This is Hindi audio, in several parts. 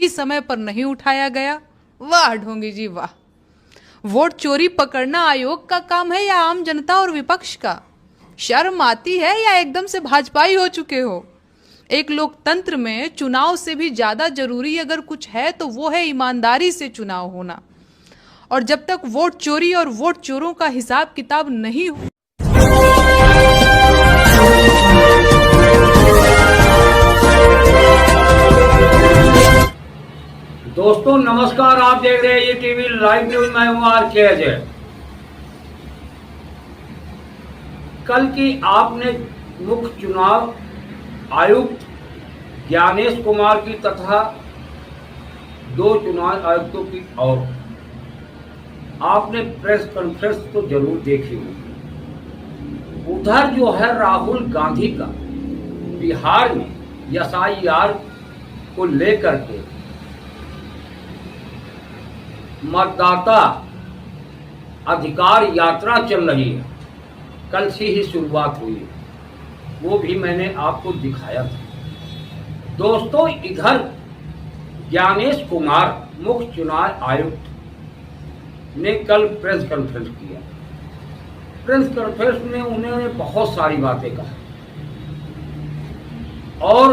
ही समय पर नहीं उठाया गया। वाह ढोंगी जी वाह। वोट चोरी पकड़ना आयोग का काम है या आम जनता और विपक्ष का? शर्म आती है या एकदम से भाजपाई हो चुके हो? एक लोकतंत्र में चुनाव से भी ज्यादा जरूरी अगर कुछ है तो वो है ईमानदारी से चुनाव होना। और जब तक वोट चोरी और वोट चोरों का हिसाब किताब नहीं हो। दोस्तों नमस्कार, आप देख रहे हैं ये टीवी लाइव न्यूज। मैं हूं आर.के. अजय। कल की आपने मुख्य चुनाव आयुक्त ज्ञानेश कुमार की तथा 2 चुनाव आयुक्तों की और आपने प्रेस कॉन्फ्रेंस तो जरूर देखी होगी। उधर जो है राहुल गांधी का बिहार में SIR को लेकर के मतदाता अधिकार यात्रा चल रही है। कल से ही शुरुआत हुई है, वो भी मैंने आपको दिखाया था। दोस्तों इधर ज्ञानेश कुमार मुख्य चुनाव आयुक्त ने कल प्रेस कॉन्फ्रेंस किया। प्रेस कॉन्फ्रेंस में उन्होंने बहुत सारी बातें कहा और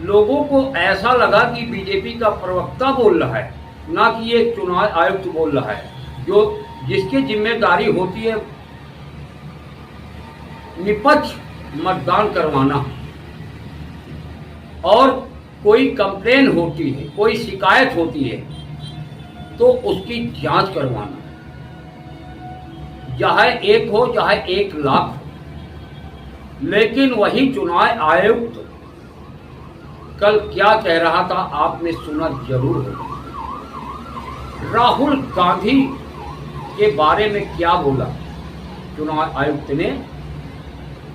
लोगों को ऐसा लगा कि बीजेपी का प्रवक्ता बोल रहा है, ना कि ये चुनाव आयुक्त बोल रहा है, जो जिसकी जिम्मेदारी होती है निष्पक्ष मतदान करवाना। और कोई कंप्लेन होती है, कोई शिकायत होती है तो उसकी जांच करवाना, चाहे 1 हो चाहे 1 लाख हो। लेकिन वही चुनाव आयुक्त कल क्या कह रहा था आपने सुना जरूर होगा। राहुल गांधी के बारे में क्या बोला चुनाव आयुक्त ने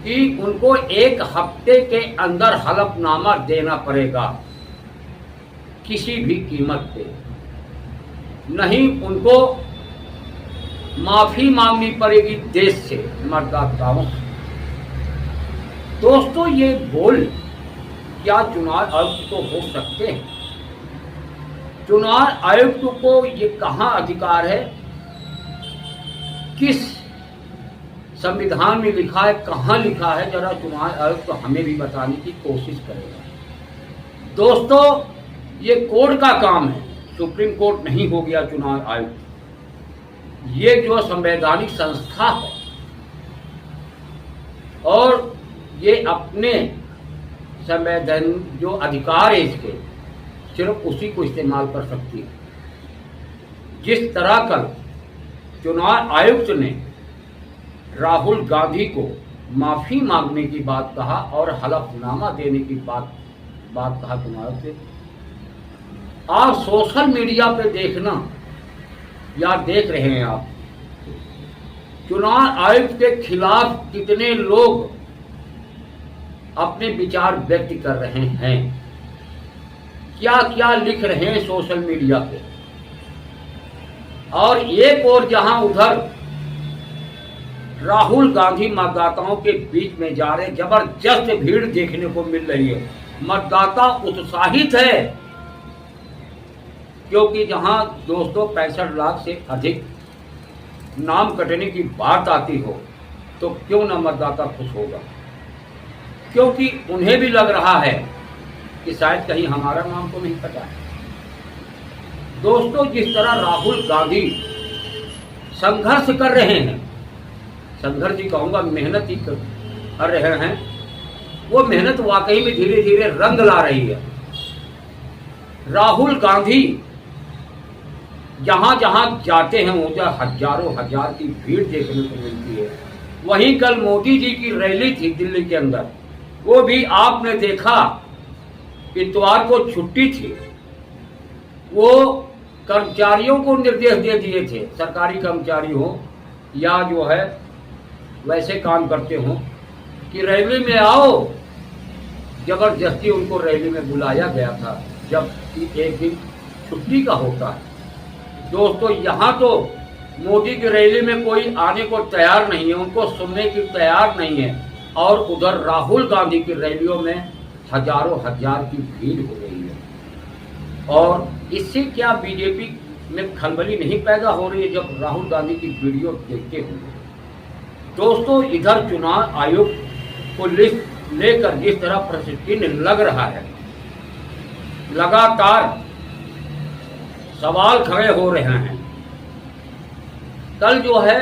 कि उनको 1 हफ्ते के अंदर हलफनामा देना पड़ेगा किसी भी कीमत पे, नहीं उनको माफी मांगनी पड़ेगी देश से, मतदाताओं से। दोस्तों ये बोल क्या चुनाव आयुक्त तो हो सकते हैं? चुनाव आयुक्त को ये कहाँ अधिकार है, किस संविधान में लिखा है, कहाँ लिखा है? जरा चुनाव आयुक्त तो हमें भी बताने की कोशिश करेगा। दोस्तों ये कोर्ट का काम है, सुप्रीम कोर्ट नहीं हो गया चुनाव आयुक्त। ये जो संवैधानिक संस्था है और ये अपने संवैधान जो अधिकार है इसके सिर्फ उसी को इस्तेमाल कर सकती है। जिस तरह कल चुनाव आयुक्त ने राहुल गांधी को माफी मांगने की बात कहा और हलफनामा देने की बात कहा चुनाव आयुक्त से, आप सोशल मीडिया पे देखना या देख रहे हैं आप चुनाव आयुक्त के खिलाफ कितने लोग अपने विचार व्यक्त कर रहे हैं, क्या क्या लिख रहे हैं सोशल मीडिया पे। और एक और जहां उधर राहुल गांधी मतदाताओं के बीच में जा रहे, जबरदस्त भीड़ देखने को मिल रही है। मतदाता उत्साहित है क्योंकि जहां दोस्तों 65 लाख से अधिक नाम कटने की बात आती हो तो क्यों ना मतदाता खुश होगा, क्योंकि उन्हें भी लग रहा है कि शायद कहीं हमारा नाम तो नहीं कटा है। दोस्तों जिस तरह राहुल गांधी संघर्ष कर रहे हैं, संघर्ष ही कहूंगा, मेहनत ही कर रहे हैं, वो मेहनत वाकई में धीरे धीरे रंग ला रही है। राहुल गांधी जहां जहां जाते हैं वहां हजारों हजार की भीड़ देखने को मिलती है। वहीं कल मोदी जी की रैली थी दिल्ली के अंदर, वो भी आपने देखा, इतवार को छुट्टी थी। वो कर्मचारियों को निर्देश दे दिए थे, सरकारी कर्मचारी हो या जो है वैसे काम करते हो, कि रैली में आओ। जबरदस्ती उनको रैली में बुलाया गया था, जबकि एक दिन छुट्टी का होता है। दोस्तों यहाँ तो मोदी की रैली में कोई आने को तैयार नहीं है, उनको सुनने की तैयार नहीं है, और उधर राहुल गांधी की रैलियों में हजारों हजार की भीड़ हो रही है। और इससे क्या बीजेपी में खलबली नहीं पैदा हो रही है जब राहुल गांधी की वीडियो देखते हुए? दोस्तों, इधर चुनाव आयोग को लेकर जिस तरह प्रश्न लग रहा है, लगातार सवाल खड़े हो रहे हैं। कल जो है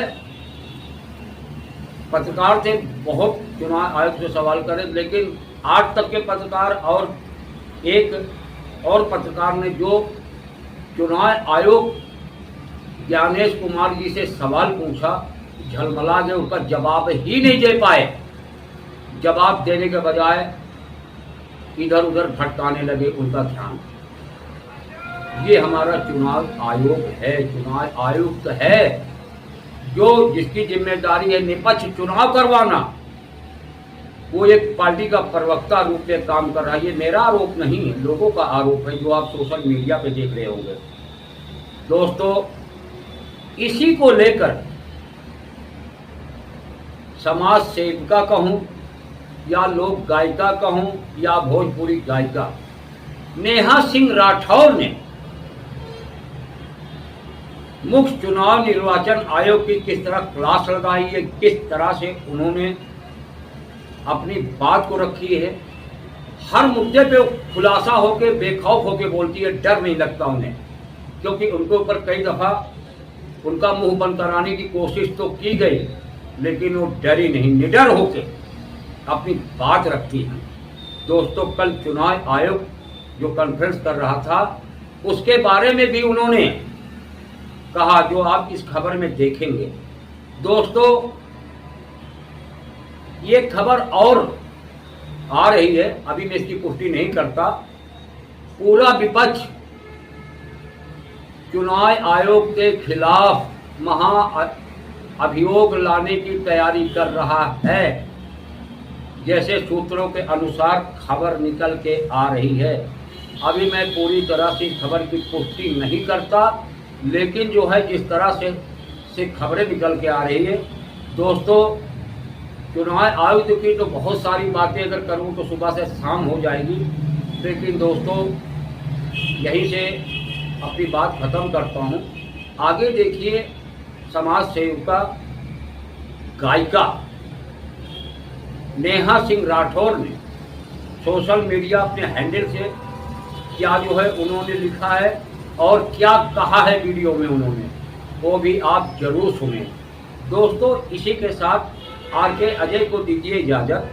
पत्रकार थे, बहुत चुनाव आयोग से सवाल करे, लेकिन आज तक के पत्रकार और एक और पत्रकार ने जो चुनाव आयोग ज्ञानेश कुमार जी से सवाल पूछा, झलमला गए, उसका जवाब ही नहीं दे पाए। जवाब देने के बजाय इधर उधर भटकाने लगे उनका ध्यान। ये हमारा चुनाव आयोग है, चुनाव आयुक्त है, जो जिसकी जिम्मेदारी है निष्पक्ष चुनाव करवाना। वो एक पार्टी का प्रवक्ता रूप में काम कर रहा है। ये मेरा आरोप नहीं है, लोगों का आरोप है, जो आप सोशल मीडिया पे देख रहे होंगे। दोस्तों, इसी को लेकर समाज सेविका कहूं या लोक गायिका कहूं या भोजपुरी गायिका नेहा सिंह राठौर ने मुख्य चुनाव निर्वाचन आयोग की किस तरह क्लास लगाई है, किस तरह से उन्होंने अपनी बात को रखी है। हर मुद्दे पे खुलासा होके बेखौफ होके बोलती है, डर नहीं लगता उन्हें, क्योंकि उनके ऊपर कई दफा उनका मुंह बंद कराने की कोशिश तो की गई, लेकिन वो डरी नहीं, निडर होके अपनी बात रखती है। दोस्तों, कल चुनाव आयोग जो कॉन्फ्रेंस कर रहा था, उसके बारे में भी उन्होंने कहा, जो आप इस खबर में देखेंगे। दोस्तों, ये खबर और आ रही है, अभी मैं इसकी पुष्टि नहीं करता। पूरा विपक्ष चुनाव आयोग के खिलाफ महा अभियोग लाने की तैयारी कर रहा है, जैसे सूत्रों के अनुसार खबर निकल के आ रही है। अभी मैं पूरी तरह से खबर की पुष्टि नहीं करता, लेकिन जो है जिस तरह से खबरें निकल के आ रही है। दोस्तों, चुनाव आयोग की तो बहुत सारी बातें अगर करूं तो सुबह से शाम हो जाएगी, लेकिन दोस्तों यहीं से अपनी बात खत्म करता हूं। आगे देखिए, समाज सेविका गायिका नेहा सिंह राठौर ने सोशल मीडिया अपने हैंडल से क्या जो है उन्होंने लिखा है और क्या कहा है वीडियो में उन्होंने, वो भी आप जरूर सुनें। दोस्तों, इसी के साथ आरके अजय को दीजिए इजाजत,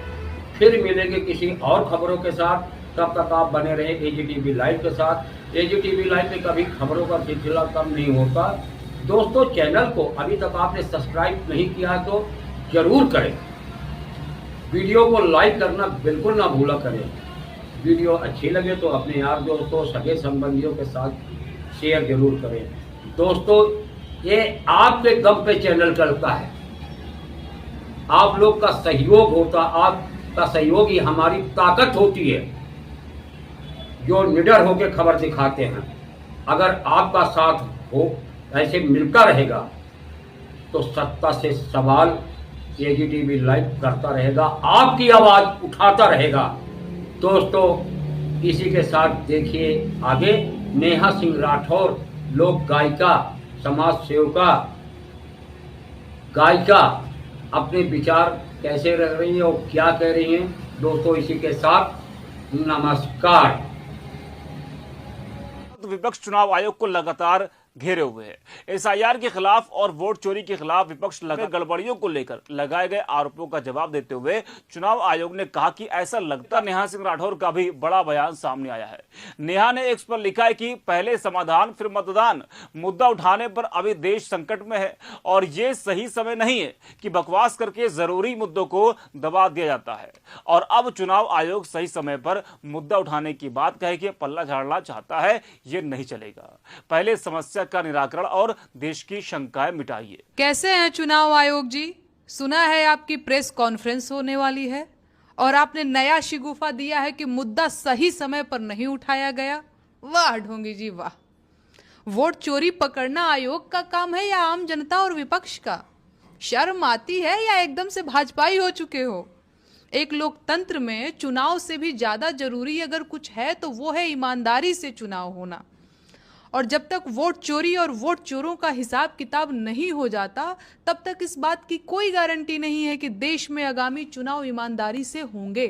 फिर मिलेंगे किसी और खबरों के साथ। तब तक आप बने रहे एजीटीवी लाइव के साथ। एजीटीवी लाइव में कभी खबरों का सिलसिला कम नहीं होता। दोस्तों, चैनल को अभी तक आपने सब्सक्राइब नहीं किया तो जरूर करें। वीडियो को लाइक करना बिल्कुल ना भूला करें। वीडियो अच्छी लगे तो अपने यार दोस्तों, सगे संबंधियों के साथ शेयर जरूर करें। दोस्तों, ये आपके दम पे चैनल चलता है, आप लोग का सहयोग होता, आपका सहयोग ही हमारी ताकत होती है, जो निडर होकर खबर दिखाते हैं। अगर आपका साथ हो ऐसे मिलता रहेगा तो सत्ता से सवाल एजीटीवी लाइव करता रहेगा, आपकी आवाज उठाता रहेगा। दोस्तों, इसी के साथ देखिए आगे नेहा सिंह राठौर, लोक गायिका, समाज सेविका गायिका, अपने विचार कैसे रख रही है और क्या कह रही हैं। दोस्तों, इसी के साथ नमस्कार। विपक्ष चुनाव आयोग को लगातार घेरे हुए है। एसआईआर के खिलाफ और वोट चोरी के खिलाफ विपक्ष लगातार गड़बड़ियों को लेकर लगाए गए आरोपों का जवाब देते हुए चुनाव आयोग ने कहा कि ऐसा लगता नेहा सिंह राठौर का भी बड़ा बयान सामने आया है। नेहा ने एक्स पर लिखा है कि पहले समाधान फिर मतदान, मुद्दा उठाने पर अभी देश संकट में है और ये सही समय नहीं है कि बकवास करके जरूरी मुद्दों को दबा दिया जाता है। और अब चुनाव आयोग सही समय पर मुद्दा उठाने की बात कहे कि पल्ला झाड़ना चाहता है, ये नहीं चलेगा। पहले समस्या का निराकरण और देश की शंकाएं मिटाइए। कैसे हैं चुनाव आयोग जी? सुना है आपकी प्रेस कॉन्फ्रेंस होने वाली है और आपने नया शिगुफा दिया है कि मुद्दा सही समय पर नहीं उठाया गया। वाह ढोंगी जी वाह! वोट चोरी पकड़ना आयोग का काम है या आम जनता और विपक्ष का? शर्म आती है या एकदम से भाजपाई हो चुके हो? एक लोकतंत्र में चुनाव से भी ज्यादा जरूरी अगर कुछ है तो वो है ईमानदारी से चुनाव होना। और जब तक वोट चोरी और वोट चोरों का हिसाब किताब नहीं हो जाता, तब तक इस बात की कोई गारंटी नहीं है कि देश में आगामी चुनाव ईमानदारी से होंगे।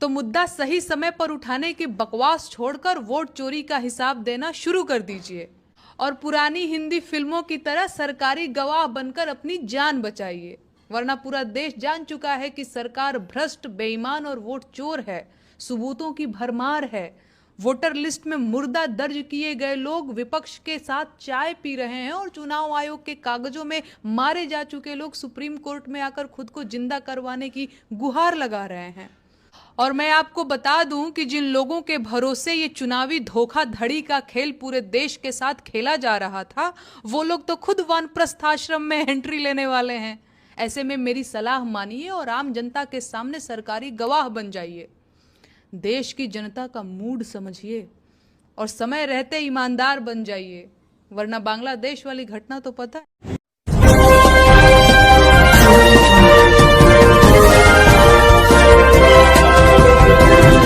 तो मुद्दा सही समय पर उठाने की बकवास छोड़कर वोट चोरी का हिसाब देना शुरू कर दीजिए और पुरानी हिंदी फिल्मों की तरह सरकारी गवाह बनकर अपनी जान बचाइए, वरना पूरा देश जान चुका है कि सरकार भ्रष्ट, बेईमान और वोट चोर है। सबूतों की भरमार है। वोटर लिस्ट में मुर्दा दर्ज किए गए लोग विपक्ष के साथ चाय पी रहे हैं और चुनाव आयोग के कागजों में मारे जा चुके लोग सुप्रीम कोर्ट में आकर खुद को जिंदा करवाने की गुहार लगा रहे हैं। और मैं आपको बता दूं कि जिन लोगों के भरोसे ये चुनावी धोखाधड़ी का खेल पूरे देश के साथ खेला जा रहा था, वो लोग तो खुद वानप्रस्थ आश्रम में एंट्री लेने वाले हैं। ऐसे में मेरी सलाह मानिए और आम जनता के सामने सरकारी गवाह बन जाइए। देश की जनता का मूड समझिए और समय रहते ईमानदार बन जाइए, वरना बांग्लादेश वाली घटना तो पता है।